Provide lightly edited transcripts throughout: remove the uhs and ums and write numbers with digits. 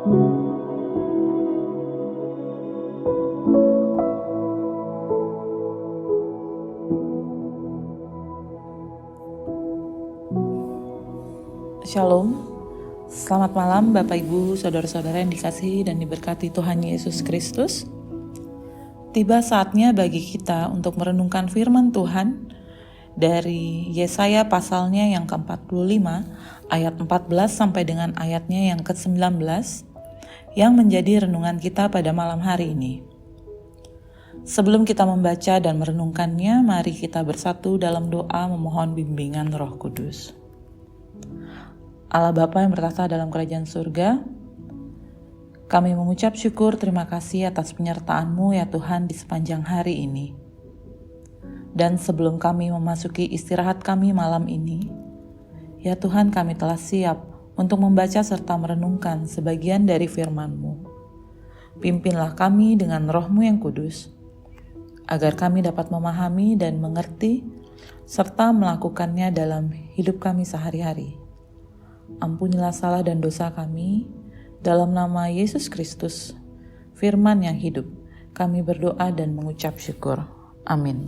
Shalom, selamat malam Bapak Ibu, Saudara-saudara yang dikasihi dan diberkati Tuhan Yesus Kristus. Tiba saatnya bagi kita untuk merenungkan firman Tuhan dari Yesaya pasalnya yang ke-45 ayat 14 sampai dengan ayatnya yang ke-19 yang menjadi renungan kita pada malam hari ini. Sebelum kita membaca dan merenungkannya, mari kita bersatu dalam doa memohon bimbingan Roh Kudus. Allah Bapa yang bertata dalam kerajaan surga, kami mengucap syukur terima kasih atas penyertaan-Mu ya Tuhan di sepanjang hari ini. Dan sebelum kami memasuki istirahat kami malam ini, ya Tuhan kami telah siap untuk membaca serta merenungkan sebagian dari firman-Mu. Pimpinlah kami dengan Roh-Mu yang kudus, agar kami dapat memahami dan mengerti serta melakukannya dalam hidup kami sehari-hari. Ampunilah salah dan dosa kami, dalam nama Yesus Kristus, firman yang hidup, kami berdoa dan mengucap syukur. Amin.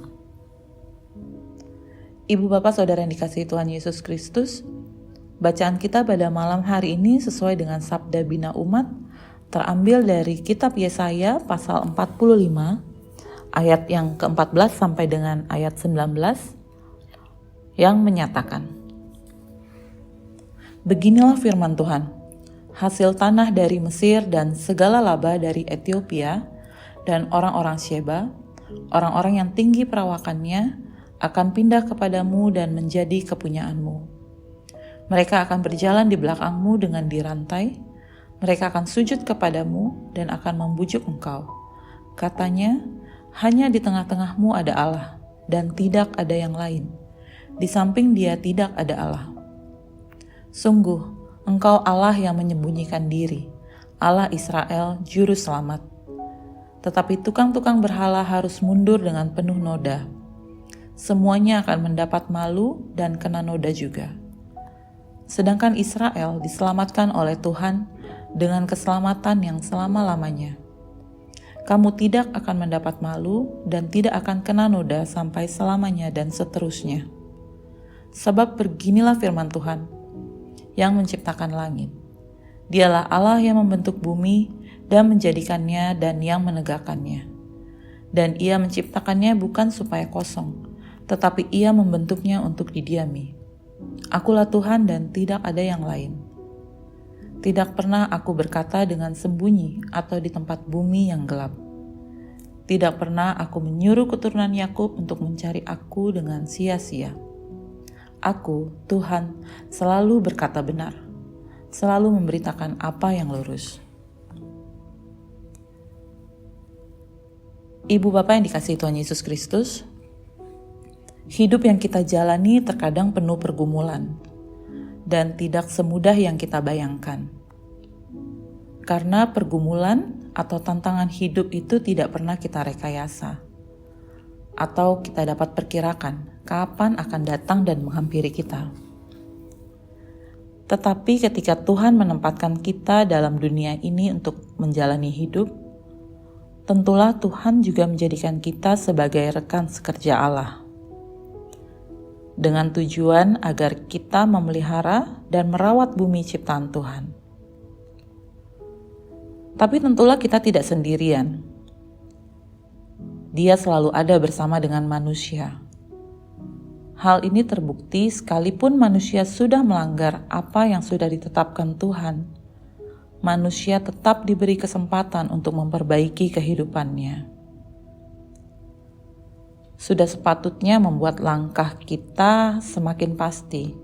Ibu bapak saudara yang dikasihi Tuhan Yesus Kristus, bacaan kita pada malam hari ini sesuai dengan sabda bina umat, terambil dari kitab Yesaya pasal 45, ayat yang ke-14 sampai dengan ayat 19, yang menyatakan, beginilah firman Tuhan, hasil tanah dari Mesir dan segala laba dari Ethiopia dan orang-orang Sheba, orang-orang yang tinggi perawakannya akan pindah kepadamu dan menjadi kepunyaanmu. Mereka akan berjalan di belakangmu dengan dirantai, mereka akan sujud kepadamu dan akan membujuk engkau. Katanya, hanya di tengah-tengahmu ada Allah dan tidak ada yang lain. Di samping Dia tidak ada Allah. Sungguh, Engkau Allah yang menyembunyikan diri, Allah Israel, Juru Selamat. Tetapi tukang-tukang berhala harus mundur dengan penuh noda. Semuanya akan mendapat malu dan kena noda juga. Sedangkan Israel diselamatkan oleh Tuhan dengan keselamatan yang selama-lamanya. Kamu tidak akan mendapat malu dan tidak akan kena noda sampai selamanya dan seterusnya. Sebab beginilah firman Tuhan, yang menciptakan langit. Dialah Allah yang membentuk bumi dan menjadikannya dan yang menegakkannya. Dan Ia menciptakannya bukan supaya kosong, tetapi Ia membentuknya untuk didiami. Akulah Tuhan dan tidak ada yang lain. Tidak pernah aku berkata dengan sembunyi atau di tempat bumi yang gelap. Tidak pernah aku menyuruh keturunan Yakub untuk mencari aku dengan sia-sia. Aku, Tuhan, selalu berkata benar, selalu memberitakan apa yang lurus. Ibu bapak yang dikasihi Tuhan Yesus Kristus, hidup yang kita jalani terkadang penuh pergumulan dan tidak semudah yang kita bayangkan. Karena pergumulan atau tantangan hidup itu tidak pernah kita rekayasa atau kita dapat perkirakan kapan akan datang dan menghampiri kita. Tetapi ketika Tuhan menempatkan kita dalam dunia ini untuk menjalani hidup, tentulah Tuhan juga menjadikan kita sebagai rekan sekerja Allah. Dengan tujuan agar kita memelihara dan merawat bumi ciptaan Tuhan. Tapi tentulah kita tidak sendirian. Dia selalu ada bersama dengan manusia. Hal ini terbukti sekalipun manusia sudah melanggar apa yang sudah ditetapkan Tuhan, manusia tetap diberi kesempatan untuk memperbaiki kehidupannya. Sudah sepatutnya membuat langkah kita semakin pasti,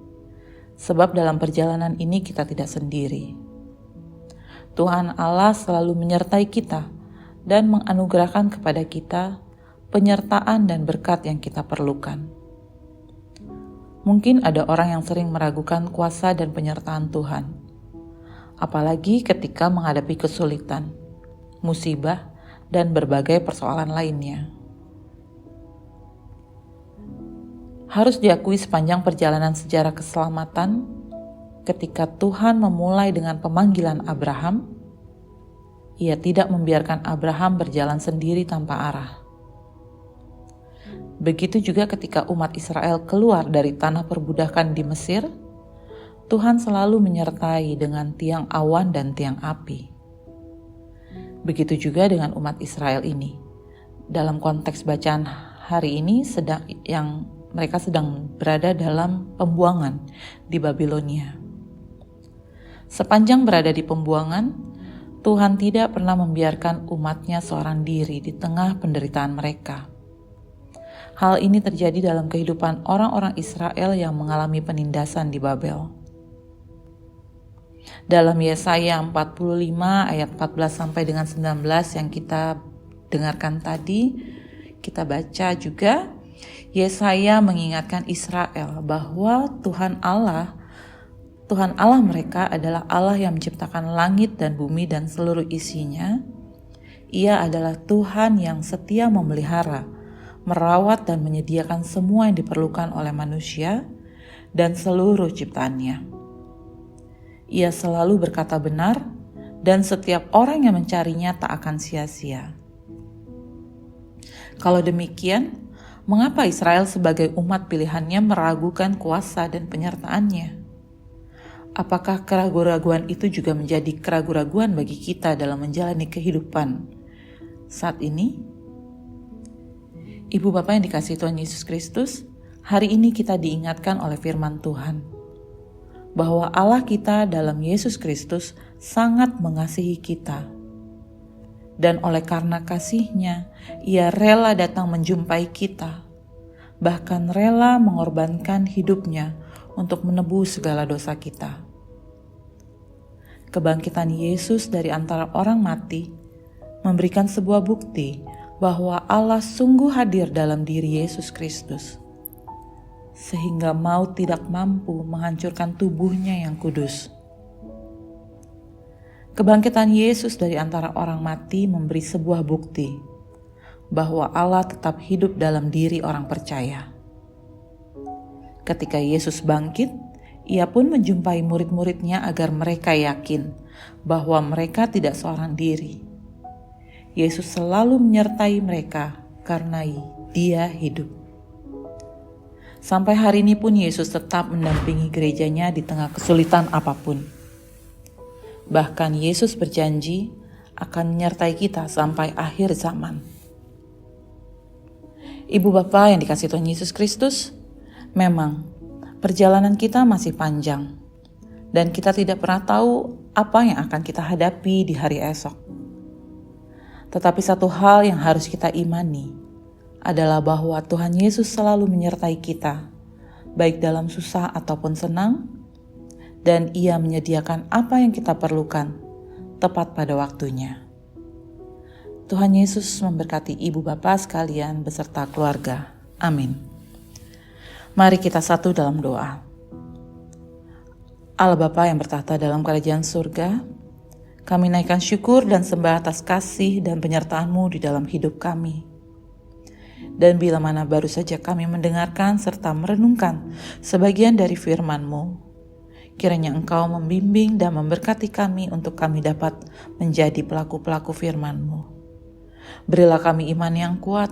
sebab dalam perjalanan ini kita tidak sendiri. Tuhan Allah selalu menyertai kita dan menganugerahkan kepada kita penyertaan dan berkat yang kita perlukan. Mungkin ada orang yang sering meragukan kuasa dan penyertaan Tuhan, apalagi ketika menghadapi kesulitan, musibah, dan berbagai persoalan lainnya. Harus diakui sepanjang perjalanan sejarah keselamatan, ketika Tuhan memulai dengan pemanggilan Abraham, Ia tidak membiarkan Abraham berjalan sendiri tanpa arah. Begitu juga ketika umat Israel keluar dari tanah perbudakan di Mesir, Tuhan selalu menyertai dengan tiang awan dan tiang api. Begitu juga dengan umat Israel ini. Dalam konteks bacaan hari ini mereka sedang berada dalam pembuangan di Babilonia. Sepanjang berada di pembuangan, Tuhan tidak pernah membiarkan umatnya seorang diri di tengah penderitaan mereka. Hal ini terjadi dalam kehidupan orang-orang Israel yang mengalami penindasan di Babel. Dalam Yesaya 45 ayat 14 sampai dengan 19 yang kita dengarkan tadi, kita baca juga, Yesaya mengingatkan Israel bahwa Tuhan Allah mereka adalah Allah yang menciptakan langit dan bumi dan seluruh isinya. Ia adalah Tuhan yang setia memelihara, merawat dan menyediakan semua yang diperlukan oleh manusia dan seluruh ciptaannya. Ia selalu berkata benar dan setiap orang yang mencarinya tak akan sia-sia. Kalau demikian, mengapa Israel sebagai umat pilihannya meragukan kuasa dan penyertaannya? Apakah keraguan-raguan itu juga menjadi keraguan-raguan bagi kita dalam menjalani kehidupan saat ini? Ibu Bapak yang dikasihi Tuhan Yesus Kristus, hari ini kita diingatkan oleh firman Tuhan bahwa Allah kita dalam Yesus Kristus sangat mengasihi kita. Dan oleh karena kasih-Nya, Ia rela datang menjumpai kita, bahkan rela mengorbankan hidupnya untuk menebus segala dosa kita. Kebangkitan Yesus dari antara orang mati memberikan sebuah bukti bahwa Allah sungguh hadir dalam diri Yesus Kristus, sehingga maut tidak mampu menghancurkan tubuhnya yang kudus. Kebangkitan Yesus dari antara orang mati memberi sebuah bukti bahwa Allah tetap hidup dalam diri orang percaya. Ketika Yesus bangkit, Ia pun menjumpai murid-muridnya agar mereka yakin bahwa mereka tidak seorang diri. Yesus selalu menyertai mereka karena Dia hidup. Sampai hari ini pun Yesus tetap mendampingi gerejanya di tengah kesulitan apapun. Bahkan Yesus berjanji akan menyertai kita sampai akhir zaman. Ibu Bapa yang dikasihi Tuhan Yesus Kristus, memang perjalanan kita masih panjang dan kita tidak pernah tahu apa yang akan kita hadapi di hari esok. Tetapi satu hal yang harus kita imani adalah bahwa Tuhan Yesus selalu menyertai kita, baik dalam susah ataupun senang, dan Ia menyediakan apa yang kita perlukan tepat pada waktunya. Tuhan Yesus memberkati ibu bapa sekalian beserta keluarga. Amin. Mari kita satu dalam doa. Allah Bapa yang bertahta dalam kerajaan surga, kami naikkan syukur dan sembah atas kasih dan penyertaan-Mu di dalam hidup kami. Dan bila mana baru saja kami mendengarkan serta merenungkan sebagian dari firman-Mu, kiranya Engkau membimbing dan memberkati kami untuk kami dapat menjadi pelaku-pelaku firman-Mu. Berilah kami iman yang kuat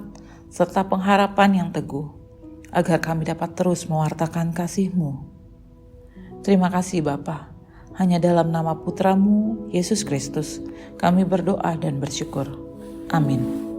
serta pengharapan yang teguh, agar kami dapat terus mewartakan kasih-Mu. Terima kasih Bapa. Hanya dalam nama Putra-Mu, Yesus Kristus, kami berdoa dan bersyukur. Amin.